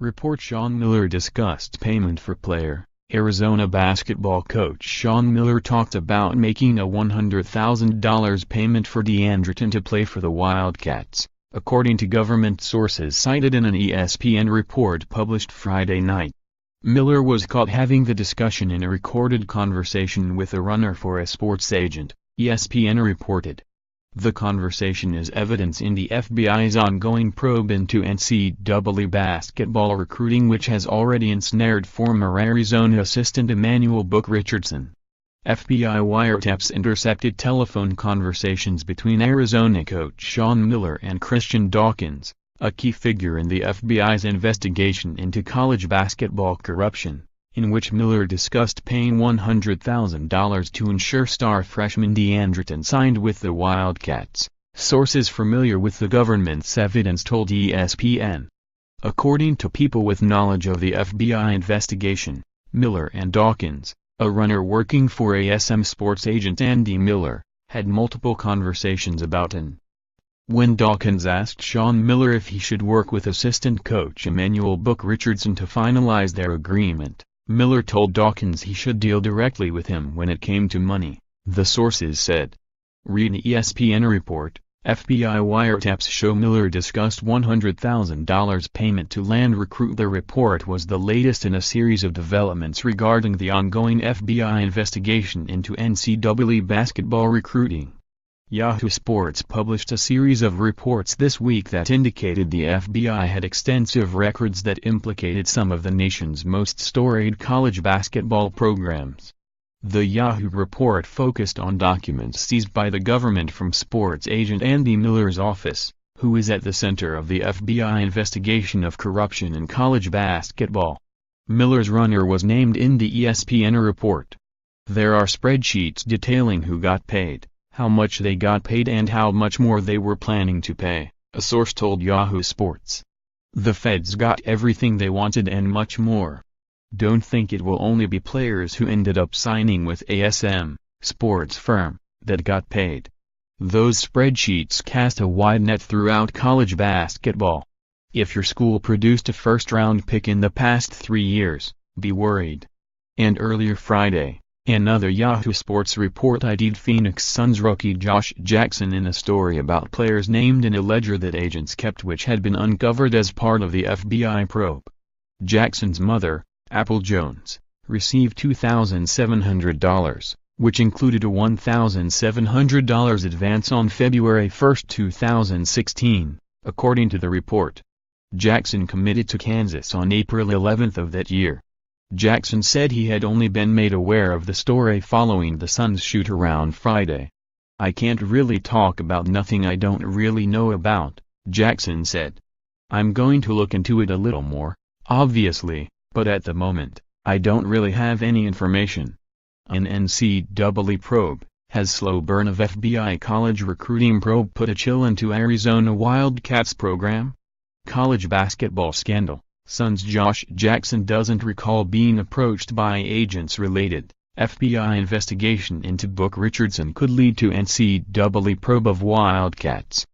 Report: Sean Miller discussed payment for player. Arizona basketball coach Sean Miller talked about making a $100,000 payment for Deandre Ayton to play for the Wildcats, according to government sources cited in an ESPN report published Friday night. Miller was caught having the discussion in a recorded conversation with a runner for a sports agent, ESPN reported. The conversation is evidence in the FBI's ongoing probe into NCAA basketball recruiting, which has already ensnared former Arizona assistant Emanuel Book Richardson. FBI wiretaps intercepted telephone conversations between Arizona coach Sean Miller and Christian Dawkins, a key figure in the FBI's investigation into college basketball corruption, in which Miller discussed paying $100,000 to ensure star freshman Deandre Ayton signed with the Wildcats, sources familiar with the government's evidence told ESPN. According to people with knowledge of the FBI investigation, Miller and Dawkins, a runner working for ASM sports agent Andy Miller, had multiple conversations about Ayton. When Dawkins asked Sean Miller if he should work with assistant coach Emanuel Book Richardson to finalize their agreement, Miller told Dawkins he should deal directly with him when it came to money, the sources said. Read ESPN report. FBI wiretaps show Miller discussed $100,000 payment to land recruit. The report was the latest in a series of developments regarding the ongoing FBI investigation into NCAA basketball recruiting. Yahoo Sports published a series of reports this week that indicated the FBI had extensive records that implicated some of the nation's most storied college basketball programs. The Yahoo report focused on documents seized by the government from sports agent Andy Miller's office, who is at the center of the FBI investigation of corruption in college basketball. Miller's runner was named in the ESPN report. There are spreadsheets detailing who got paid, how much they got paid, and how much more they were planning to pay, a source told Yahoo Sports. The feds got everything they wanted and much more. Don't think it will only be players who ended up signing with ASM, sports firm, that got paid. Those spreadsheets cast a wide net throughout college basketball. If your school produced a first-round pick in the past 3 years, be worried. And earlier Friday, another Yahoo Sports report ID'd Phoenix Suns rookie Josh Jackson in a story about players named in a ledger that agents kept, which had been uncovered as part of the FBI probe. Jackson's mother, Apple Jones, received $2,700, which included a $1,700 advance on February 1, 2016, according to the report. Jackson committed to Kansas on April 11 of that year. Jackson said he had only been made aware of the story following the Suns shoot-around Friday. "I can't really talk about nothing I don't really know about," Jackson said. "I'm going to look into it a little more, obviously, but at the moment, I don't really have any information." An NCAA probe, has slow burn of FBI college recruiting probe put a chill into Arizona Wildcats program? College basketball scandal. Suns Josh Jackson doesn't recall being approached by agents related. FBI investigation into Book Richardson could lead to NCAA probe of Wildcats.